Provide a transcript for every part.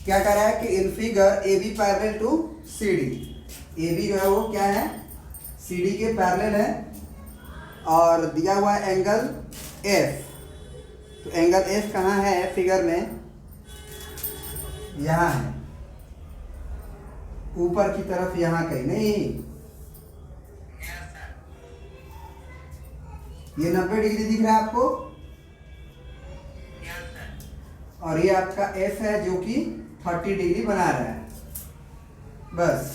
क्या कह रहा है कि in figure A B parallel to C D, A B जो है वो क्या है, सी डी के पैरेलल है और दिया हुआ है एंगल एफ। तो एंगल एफ कहाँ है फिगर में, यहाँ है, ऊपर की तरफ यहाँ कहीं नहीं, ये 90 डिग्री दिख रहा है आपको, और ये आपका एफ है जो कि 30 डिग्री बना रहा है। बस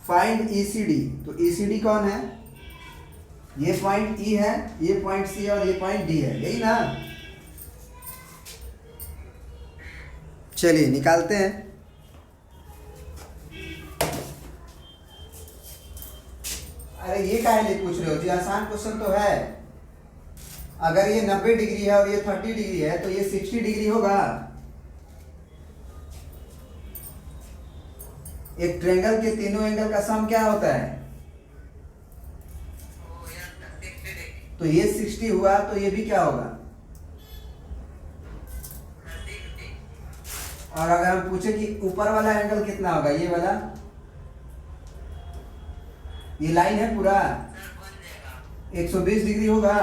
फाइंड ई सी डी। तो ई सी डी कौन है, ये पॉइंट ई है, ये पॉइंट सी है और ये पॉइंट डी है, यही ना। चलिए निकालते हैं। अरे ये काहे लिए पूछ रहे हो जी, आसान क्वेश्चन तो है। अगर ये 90 डिग्री है और ये 30 डिग्री है तो ये 60 डिग्री होगा। एक ट्रायंगल के तीनों एंगल का सम क्या होता है, तो ये 60 हुआ तो ये भी क्या होगा। और अगर हम पूछे कि ऊपर वाला एंगल कितना होगा, ये वाला, ये लाइन है पूरा 120 डिग्री होगा।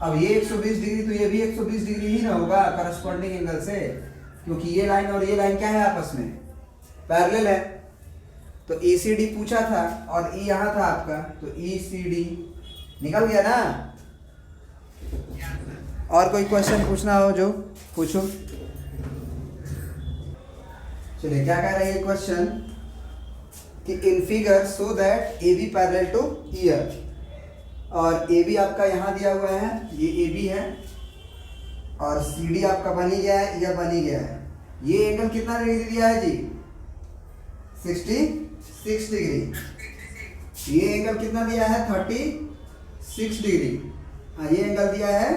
अब ये 120 डिग्री तो ये भी 120 डिग्री ही ना होगा करस्पॉन्डिंग एंगल से, क्योंकि ये लाइन और ये लाइन क्या है, आपस में पैरेलल है। तो ई सी डी पूछा था और ई यहाँ था आपका, तो ई सी डी निकल गया ना। और कोई क्वेश्चन पूछना हो जो पूछो। चलिए क्या कह रहा है ये क्वेश्चन कि in figure so that A B parallel to ear, और ए बी आपका यहाँ दिया हुआ है, ये ए बी है, और सी डी आपका बन ही गया है, यह बन ही गया है। ये एंगल कितना डिग्री दिया है जी, 66 डिग्री। ये एंगल कितना दिया है, 36 डिग्री। हाँ, ये एंगल दिया है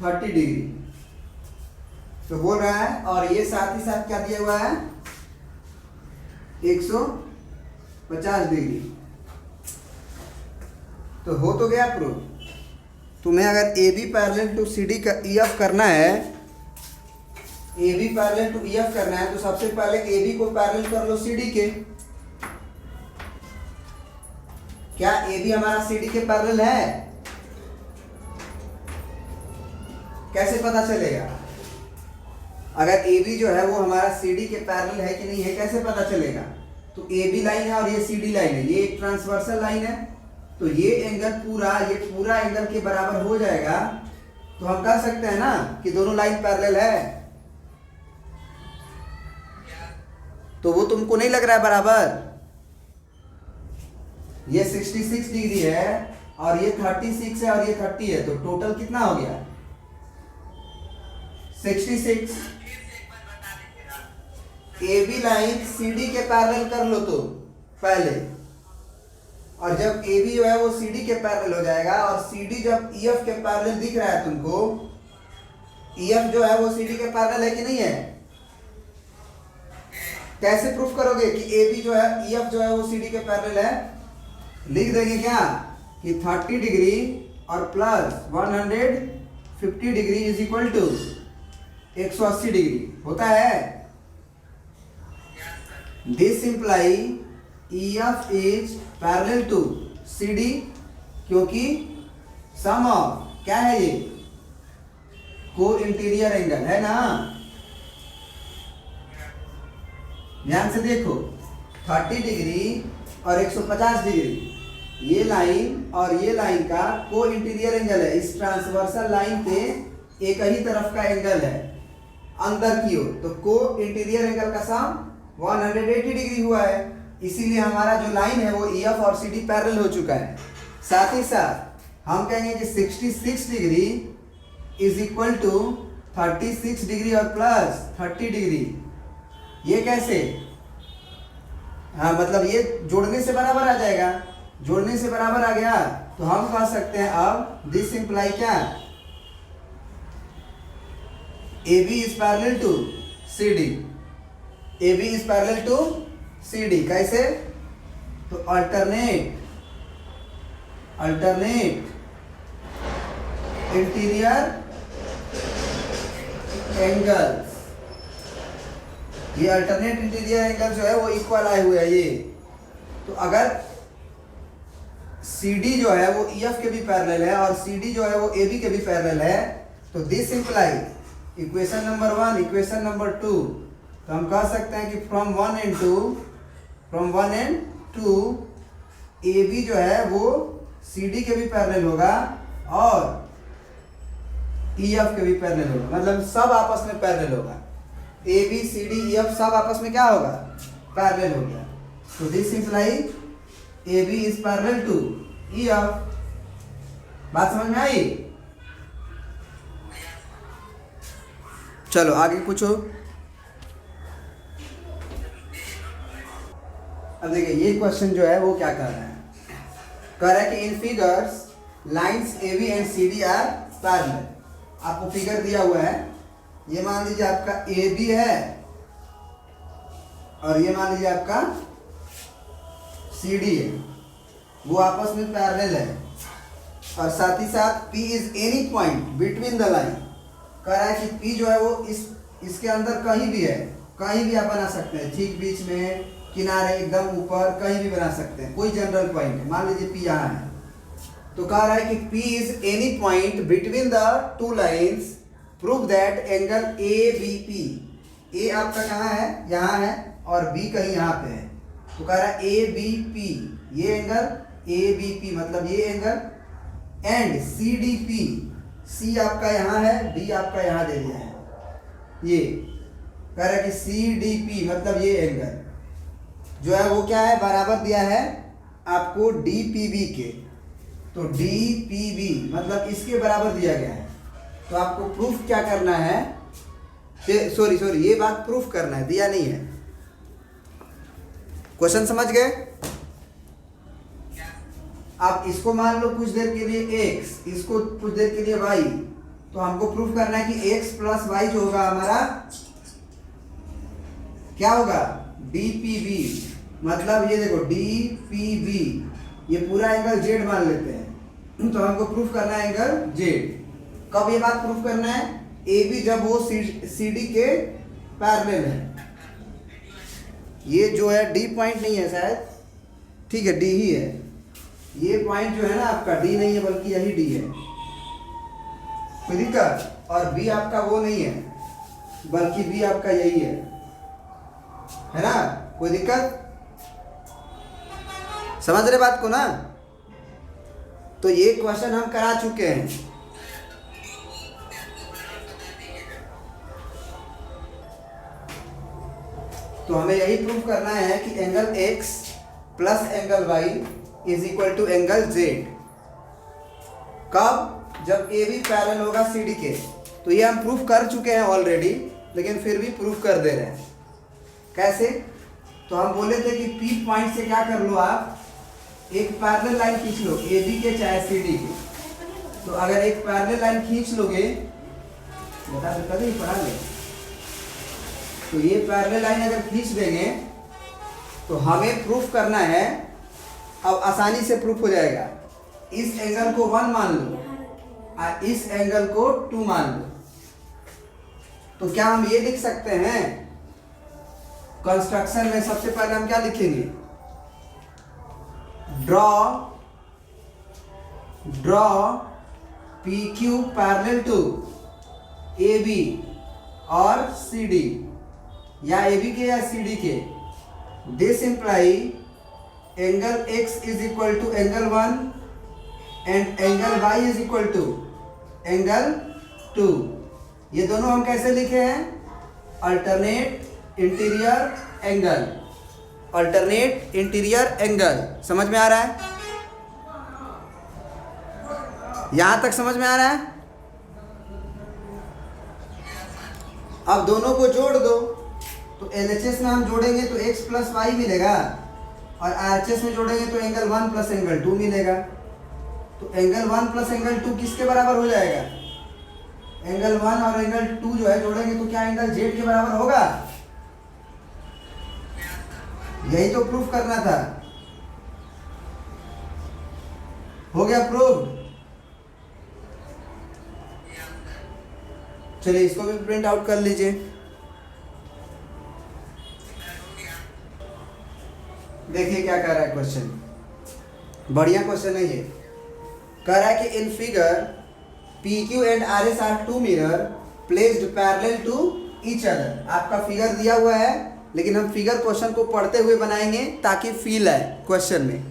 30 डिग्री। तो बोल रहा है, और ये साथ ही साथ क्या दिया हुआ है, 150 डिग्री। तो हो तो गया प्रूफ। तुम्हें अगर A B parallel to C D का ई एफ करना है, A B parallel to E F करना है, तो सबसे पहले ए बी को पैरेलल कर लो सी डी के। क्या ए बी हमारा सी डी के पैरेलल है, कैसे पता चलेगा। अगर ए बी जो है वो हमारा सी डी के पैरेलल है कि नहीं है, कैसे पता चलेगा। तो ए बी लाइन है और ये सी डी लाइन है, ये एक ट्रांसवर्सल लाइन है, तो ये एंगल पूरा, ये पूरा एंगल के बराबर हो जाएगा। तो हम कह सकते हैं ना कि दोनों लाइन पैरेलल है। तो वो तुमको नहीं लग रहा है बराबर, ये 66 डिग्री है और ये 36 है और ये 30 है, तो टोटल कितना हो गया, 66। A B line C D के पैरेलल कर लो तो पहले, और जब ए बी जो है वो सी डी के पैरेलल हो जाएगा, और सी डी जब ई एफ के पैरेलल दिख रहा है तुमको, ई एफ जो है वो सी डी के पैरेलल है कि नहीं है, कैसे प्रूफ करोगे कि ए बी जो है, ई एफ जो है वो सी डी के पैरेलल है। लिख देंगे क्या कि 30 डिग्री और plus 150 degree is equal to 180 degree होता है। This imply E F is parallel to C D, क्योंकि सम ऑफ क्या है, ये को इंटीरियर एंगल है ना। ध्यान से देखो, 30 डिग्री और 150 डिग्री, ये लाइन और ये लाइन का को इंटीरियर एंगल है। इस ट्रांसवर्सल लाइन पे एक ही तरफ का एंगल है अंदर की ओर, तो को इंटीरियर एंगल का सम 180 डिग्री हुआ है। इसीलिए हमारा जो लाइन है वो ई एफ और सी डी पैरेलल हो चुका है। साथ ही साथ हम कहेंगे कि 66 degree is equal to 36 degree और प्लस 30 डिग्री। ये कैसे, हाँ मतलब ये जोड़ने से बराबर आ जाएगा। जोड़ने से बराबर आ गया तो हम कह सकते हैं अब दिस इंप्लाई क्या, A B is parallel to C D, A B is parallel to C D. कैसे, तो अल्टरनेट इंटीरियर एंगल्स ये अल्टरनेट इंटीरियर एंगल जो है वो इक्वल आए हुए हैं ये। तो अगर CD जो है वो EF के भी पैरेलल है और CD जो है वो AB के भी पैरेलल है, तो this imply equation number 1, equation number 2, तो हम कह सकते हैं कि फ्रॉम 1 एंड 2 AB जो है वो CD के भी पैरेलल होगा और EF के भी पैरेलल होगा, मतलब सब आपस में पैरेलल होगा। AB CD EF सब आपस में क्या होगा, पैरेलल हो गया। तो this imply AB is parallel to EF। बात समझ में आई? चलो आगे पूछो। अब देखिए ये क्वेश्चन जो है वो क्या कर रहा है, कह रहा है कि इन figures lines AB and CD are parallel. आपको फिगर दिया हुआ है, ये मान लीजिए आपका AB है और ये मान लीजिए आपका CD है, वो आपस में पैरेलल है और साथ ही साथ P is any point between the line. कह रहा है कि P जो है वो इसके अंदर कहीं भी है, कहीं भी आप बना सकते हैं, ठीक बीच में, किनारे, एकदम ऊपर, कहीं भी बना सकते हैं, कोई जनरल पॉइंट है। मान लीजिए P यहाँ है, तो कह रहा है कि P is any point between the two lines, prove that angle ABP, A आपका कहाँ है, यहाँ है, और B कहीं यहाँ पे है, तो कह रहा है ABP, ये एंगल ABP मतलब ये एंगल, एंड CDP, C आपका यहाँ है, D आपका यहाँ दे दिया है, ये कह रहा है कि CDP मतलब ये एंगल जो है वो क्या है, बराबर दिया है आपको DPB के, तो DPB मतलब इसके बराबर दिया गया है। तो आपको प्रूफ क्या करना है, सॉरी ये बात प्रूफ करना है, दिया नहीं है। क्वेश्चन समझ गए? आप इसको मान लो कुछ देर के लिए x, इसको कुछ देर के लिए y, तो हमको प्रूफ करना है कि x प्लस y जो होगा हमारा क्या होगा, DPB, मतलब ये देखो DPB, ये पूरा एंगल Z मान लेते हैं, तो हमको प्रूफ करना है एंगल Z। कब ये बात प्रूफ करना है, AB जब वो CD के पैरेलल है। ये जो है D पॉइंट नहीं है शायद, ठीक है D ही है, ये पॉइंट जो है ना आपका D नहीं है बल्कि यही D है, कोई दिक्कत? और B आपका वो नहीं है बल्कि B आपका यही है ना, कोई दिक्कत? समझ रहे बात को ना? तो ये क्वेश्चन हम करा चुके हैं। तो हमें यही प्रूफ करना है कि angle x plus angle y is equal to angle z। कब? जब AB पैरेलल होगा CD के। तो ये हम प्रूफ कर चुके हैं ऑलरेडी, लेकिन फिर भी प्रूफ कर दे रहे हैं। कैसे? तो हम बोले थे कि P पॉइंट से क्या कर लो, आप एक पैरेलल लाइन खींच लो, AB के चाहे CD के। तो अगर एक पैरेलल लाइन खींच लोगे, बता तो कभी पढ़ांगे, तो ये पैरेलल लाइन अगर खींच देंगे तो हमें प्रूफ करना है, अब आसानी से प्रूफ हो जाएगा। इस एंगल को 1 मान लो और इस एंगल को 2 मान लो, तो क्या हम ये लिख सकते हैं, कंस्ट्रक्शन में सबसे पहले हम क्या लिखेंगे, draw PQ parallel to AB और CD, या AB के या CD के। This imply angle X is equal to angle 1 and angle Y is equal to angle 2। ये दोनों हम कैसे लिखे हैं, alternate interior angle, alternate interior angle. समझ में आ रहा है? यहां तक समझ में आ रहा है? अब दोनों को जोड़ दो, तो LHS में हम जोड़ेंगे तो x प्लस वाई मिलेगा, और RHS में जोड़ेंगे तो एंगल 1 प्लस एंगल 2 मिलेगा। तो एंगल 1 प्लस एंगल 2 किसके बराबर हो जाएगा, एंगल 1 और एंगल 2 जो है जोड़ेंगे तो क्या एंगल Z के बराबर होगा? यही तो प्रूफ करना था। हो गया प्रूफ? चलिए इसको भी प्रिंट आउट कर लीजिए। देखिए क्या कह रहा है क्वेश्चन, बढ़िया क्वेश्चन है ये। कह रहा है कि in figure P Q and R S are two mirror placed parallel to each other. आपका फिगर दिया हुआ है, लेकिन हम फिगर क्वेश्चन को पढ़ते हुए बनाएंगे ताकि फील आए क्वेश्चन में।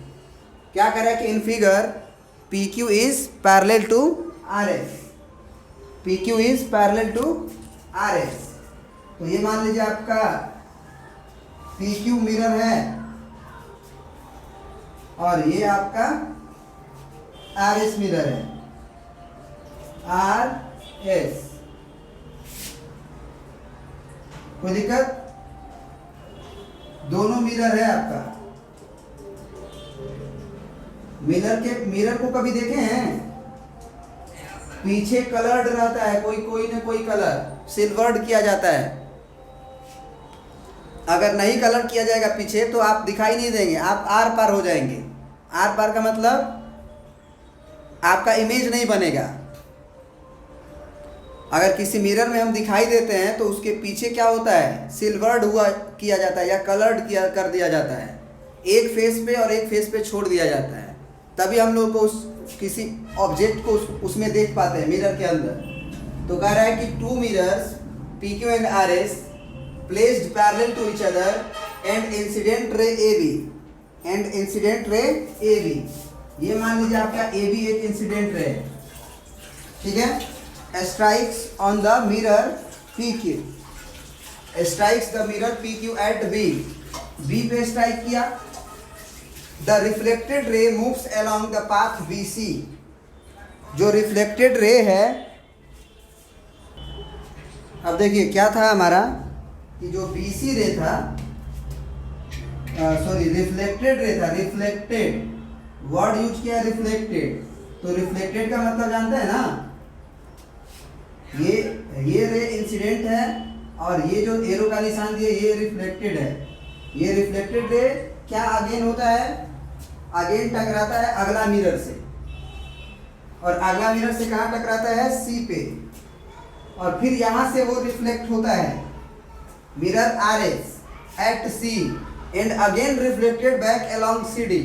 क्या कह रहा है कि in figure P Q is parallel to R S, P Q is parallel to R S. तो ये मान लीजिए आपका पी क्यू मिरर है और ये आपका आर एस मिरर है, आर एस। कोई दिक्कत? दोनों मिरर है आपका। मिरर को कभी देखे हैं? पीछे कलर्ड रहता है, कोई ना कोई कलर सिल्वर्ड किया जाता है। अगर नहीं कलर किया जाएगा पीछे तो आप दिखाई नहीं देंगे, आप आर पार हो जाएंगे। आर पार का मतलब आपका इमेज नहीं बनेगा। अगर किसी मिरर में हम दिखाई देते हैं तो उसके पीछे क्या होता है, सिल्वर्ड हुआ किया जाता है या कलर्ड किया कर दिया जाता है। एक फेस पे और एक फेस पे छोड़ दिया जाता है, तभी हम लोग को उस किसी ऑब्जेक्ट को उसमें देख पाते हैं मिरर के अंदर। तो कह रहा है कि two mirrors P Q and R S placed parallel to each other and incident ray A B, and incident ray A B. ये मान लीजिए आपका ए बी एक इंसिडेंट रे, ठीक है। Strikes on the mirror P Q, strikes the mirror P Q at B, B पे strike किया। The reflected ray moves along the path B C. जो रिफ्लेक्टेड रे है, अब देखिए क्या था हमारा कि जो बी सी रे था, सॉरी रिफ्लेक्टेड रे था, रिफ्लेक्टेड वर्ड यूज किया रिफ्लेक्टेड। तो रिफ्लेक्टेड का मतलब जानते हैं ना, ये रे इंसिडेंट है और ये जो एरो का निशान दिया ये रिफ्लेक्टेड है। ये रिफ्लेक्टेड रे क्या अगेन होता है, अगेन टकराता है अगला मिरर से, और अगला मिरर से कहाँ टकराता है, सी पे, और फिर यहाँ से वो रिफ्लेक्ट होता है mirror R S at C and again reflected back along C D,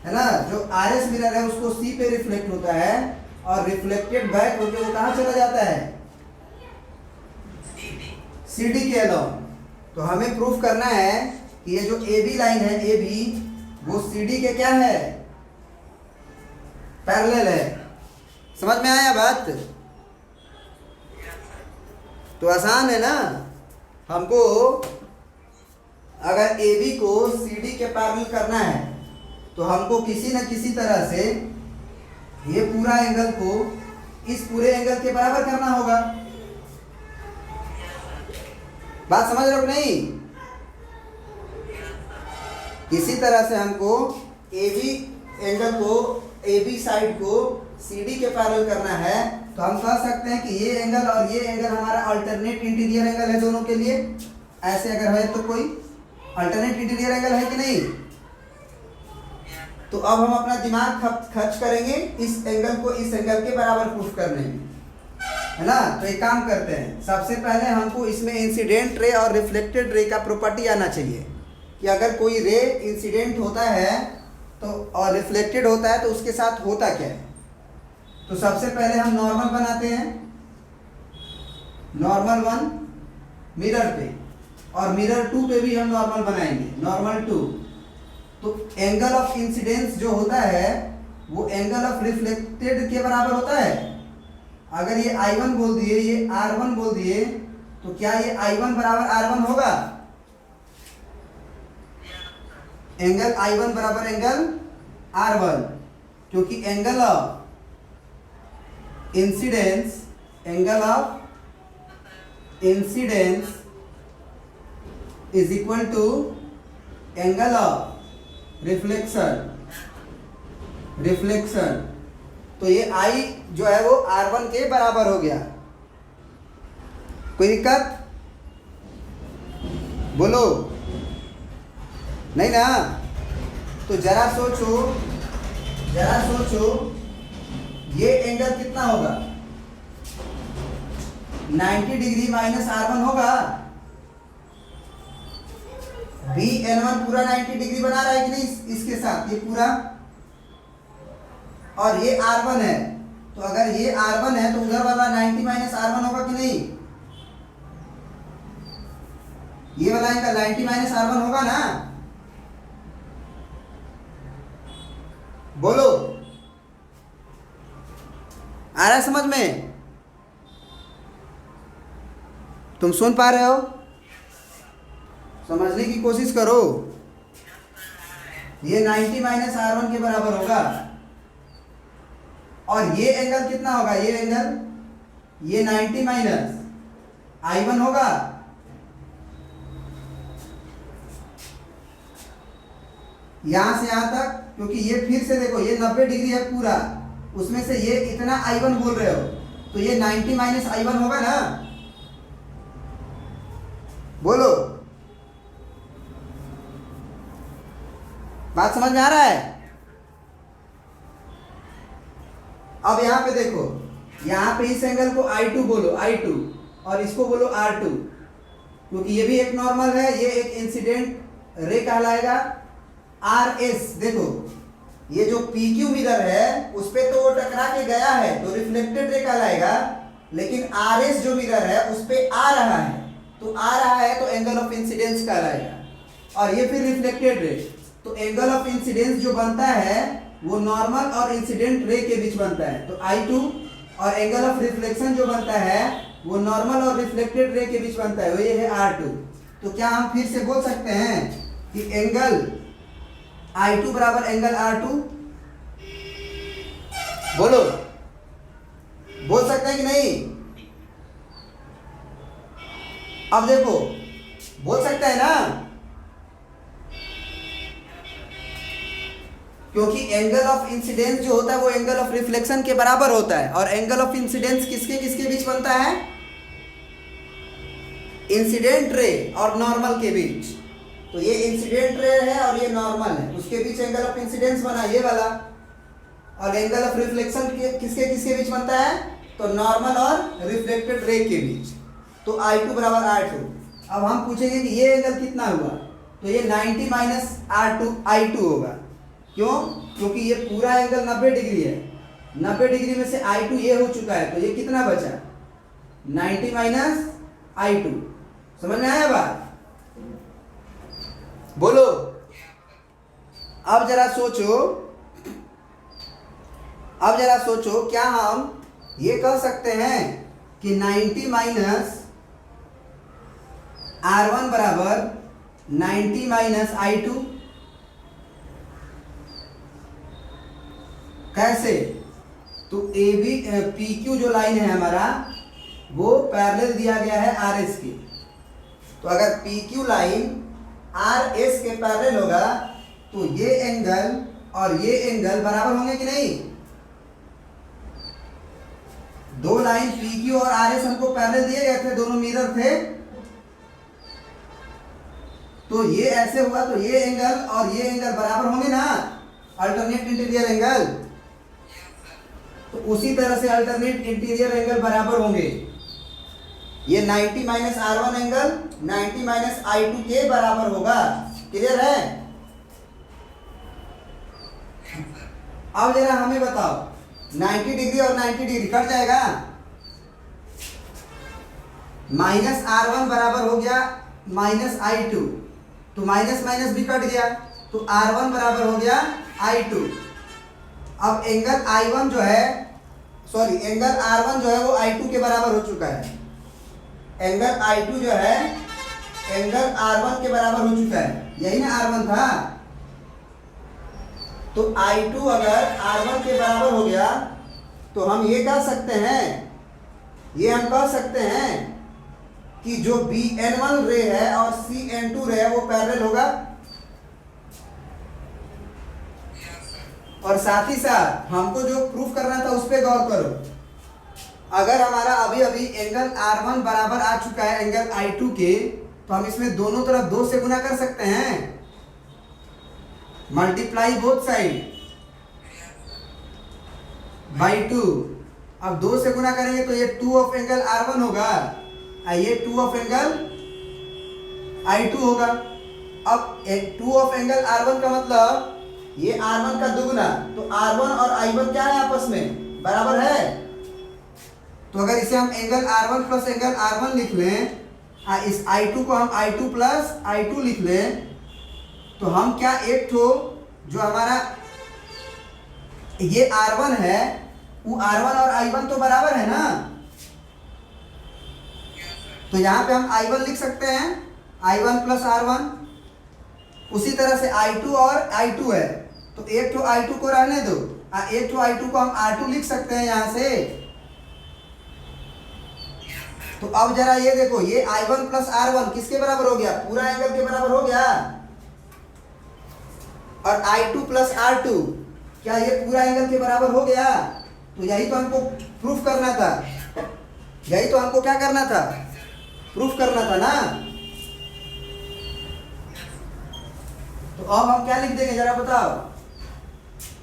है ना। जो आर एस मिरर है उसको सी पे रिफ्लेक्ट होता है और रिफ्लेक्टेड बैक होकर वो कहाँ चला जाता है, सी डी के अलोंग। तो हमें प्रूफ करना है कि ये जो ए बी लाइन है, ए बी वो सी डी के क्या है, पैरेलल है। समझ में आया बात? तो आसान है ना। हमको अगर ए बी को सी डी के पैरेलल करना है तो हमको किसी न किसी तरह से ये पूरा एंगल को इस पूरे एंगल के बराबर करना होगा। बात समझ रहे हो नहीं? किसी तरह से हमको ए बी एंगल को, ए बी साइड को सी डी के पैरेलल करना है। तो हम कह सकते हैं कि ये एंगल और ये एंगल हमारा अल्टरनेट इंटीरियर एंगल है दोनों के लिए। ऐसे अगर है तो कोई अल्टरनेट इंटीरियर एंगल है कि नहीं? तो अब हम अपना दिमाग खर्च करेंगे इस एंगल को इस एंगल के बराबर प्रूफ करने में, है ना। तो एक काम करते हैं, सबसे पहले हमको इसमें इंसिडेंट रे और रिफ्लेक्टेड रे का प्रॉपर्टी आना चाहिए कि अगर कोई रे इंसिडेंट होता है तो और रिफ्लेक्टेड होता है तो उसके साथ होता क्या है। तो सबसे पहले हम नॉर्मल बनाते हैं, नॉर्मल वन मिरर पे, और मिरर टू पे भी हम नॉर्मल बनाएंगे, नॉर्मल टू। तो एंगल ऑफ इंसिडेंस जो होता है वो एंगल ऑफ रिफ्लेक्टेड के बराबर होता है। अगर ये I1 बोल दिए, ये R1 बोल दिए, तो क्या ये I1 बराबर R1 होगा? एंगल I1 बराबर एंगल R1, क्योंकि angle of incidence, angle of incidence is equal to angle of reflection, reflection. तो ये I जो है वो R1 के बराबर हो गया। कोई दिक्कत? बोलो नहीं ना। तो जरा सोचो, जरा सोचो, ये एंगल कितना होगा, 90 डिग्री माइनस R1 होगा। बी एन वन पूरा 90 डिग्री बना रहा है कि नहीं इसके साथ, ये पूरा, और ये R1 है, तो अगर ये R1 है तो उधर वाला 90 माइनस R1 होगा कि नहीं, ये वाला इनका 90 माइनस R1 होगा ना, बोलो, आ रहा है समझ में, तुम सुन पा रहे हो, समझने की कोशिश करो। ये 90 माइनस R1 के बराबर होगा, और ये एंगल कितना होगा, ये एंगल, ये 90 माइनस I1 होगा, यहां से यहां तक, क्योंकि ये फिर से देखो ये 90 डिग्री है पूरा, उसमें से ये इतना I1 बोल रहे हो, तो ये 90 माइनस I1 होगा ना, बोलो, बात समझ में आ रहा है। अब यहां पे देखो, यहां पे इस एंगल को I2 बोलो, I2, और इसको बोलो R2, क्योंकि ये भी एक नॉर्मल है, ये एक इंसिडेंट रे कहलाएगा। RS देखो, ये जो PQ मिरर है उस पे तो वो टकरा के गया है तो रिफ्लेक्टेड रे कहलाएगा, लेकिन RS जो मिरर है उस पे आ रहा है, तो आ रहा है तो एंगल ऑफ इंसिडेंस कहलाएगा, और ये फिर रिफ्लेक्टेड रे, तो एंगल ऑफ इंसिडेंस जो बनता है वो नॉर्मल और इंसिडेंट रे के बीच बनता है, तो I2, और एंगल ऑफ रिफ्लेक्शन जो बनता है वो नॉर्मल और रिफ्लेक्टेड रे के बीच बनता है, वो ये है R2। तो क्या हम फिर से बोल सकते हैं कि एंगल I2 बराबर एंगल R2, बोलो, बोल सकते हैं कि नहीं, अब देखो, बोल सकते हैं ना, क्योंकि एंगल ऑफ इंसिडेंस जो होता है वो एंगल ऑफ रिफ्लेक्शन के बराबर होता है, और एंगल ऑफ इंसिडेंस किसके किसके बीच बनता है, इंसिडेंट रे और नॉर्मल के बीच, तो ये इंसिडेंट रे है और ये नॉर्मल है, उसके बीच एंगल ऑफ इंसिडेंस बना ये वाला, और एंगल ऑफ रिफ्लेक्शन किसके किसके बीच बनता है, तो नॉर्मल और रिफ्लेक्टेड रे के बीच, तो I2 बराबर R2। अब हम पूछेंगे कि ये एंगल कितना हुआ, तो ये 90 माइनस I2 होगा, क्यों, क्योंकि ये पूरा एंगल 90 डिग्री है, 90 डिग्री में से I2 ये हो चुका है, तो ये कितना बचा, 90 माइनस I2, समझ में आया बात, बोलो। अब जरा सोचो, क्या हम ये कह सकते हैं कि 90 माइनस R1 बराबर 90 माइनस I2, कैसे, तो PQ जो लाइन है हमारा वो पैरेलल दिया गया है RS के, तो अगर PQ लाइन RS के पैरेलल होगा तो ये एंगल और ये एंगल बराबर होंगे कि नहीं, दो लाइन PQ और RS हमको पैरेलल दिए गए थे, दोनों मिरर थे, तो ये ऐसे हुआ तो ये एंगल और ये एंगल बराबर होंगे ना, अल्टरनेट इंटीरियर एंगल, तो उसी तरह से अल्टरनेट इंटीरियर एंगल बराबर होंगे, ये 90 minus R1 angle 90 minus I2 के बराबर होगा, क्लियर है। अब जरा हमें बताओ, 90 डिग्री और 90 डिग्री कट जाएगा, माइनस R1 बराबर हो गया माइनस I2, तो माइनस माइनस भी कट गया, तो R1 बराबर हो गया I2। अब एंगल I1 जो है, सॉरी एंगल R1 जो है वो I2 के बराबर हो चुका है, एंगल I2 जो है एंगल R1 के बराबर हो चुका है, यही ना R1 था, तो I2 अगर R1 के बराबर हो गया तो हम ये कह सकते हैं, कि जो BN1 रे है और CN2 रे है वो पैरेलल होगा, और साथ ही साथ हमको जो प्रूफ करना था उस पर गौर करो, अगर हमारा अभी अभी एंगल R1 बराबर आ चुका है एंगल I2 के, तो हम इसमें दोनों तरफ 2 से गुना कर सकते हैं, मल्टीप्लाई बोथ साइड बाई 2, अब 2 से गुना करेंगे तो ये 2 ऑफ एंगल R1 होगा, ये 2 ऑफ एंगल I2 होगा, अब 2 ऑफ एंगल R1 का मतलब ये R1 का दुगना, तो R1 और I1 क्या है आपस में, बराबर है। तो अगर इसे हम angle R1 plus angle R1 लिख लें, इस I2 को हम I2 प्लस I2 लिख लें, तो हम क्या एक ठो जो हमारा ये R1 है वो R1 और I1 तो बराबर है ना, तो यहां पे हम I1 लिख सकते हैं I1 प्लस R1। उसी तरह से I2 और I2 है, तो एक ठो I2 को रहने दो, एक ठो I2 को हम R2 लिख सकते हैं यहां से। तो अब जरा ये देखो, ये I1 प्लस R1 किसके बराबर हो गया, पूरा एंगल के बराबर हो गया। और I2 प्लस R2 क्या ये पूरा एंगल के बराबर हो गया। तो यही तो हमको प्रूफ करना था, यही तो हमको क्या करना था, प्रूफ करना था ना। तो अब हम क्या लिख देंगे जरा बताओ।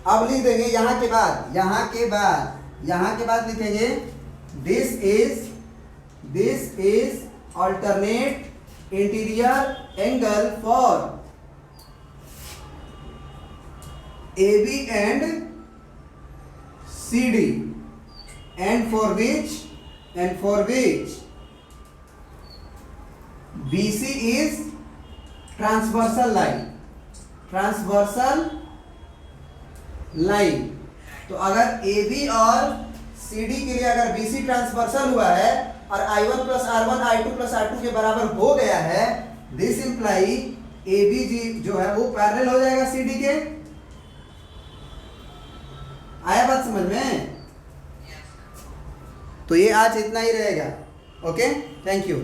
अब लिख देंगे यहां के बाद, यहां के बाद लिखेंगे this is alternate interior angle for AB and CD and for which BC is transversal line। तो अगर AB और CD के लिए अगर BC ट्रांसवर्सल हुआ है और I1 plus R1 I2 plus R2 के बराबर हो गया है, दिस इंप्लाई ABG जो है वो पैरेलल हो जाएगा CD के। आया बात समझ में। तो ये आज इतना ही रहेगा। Okay, thank you.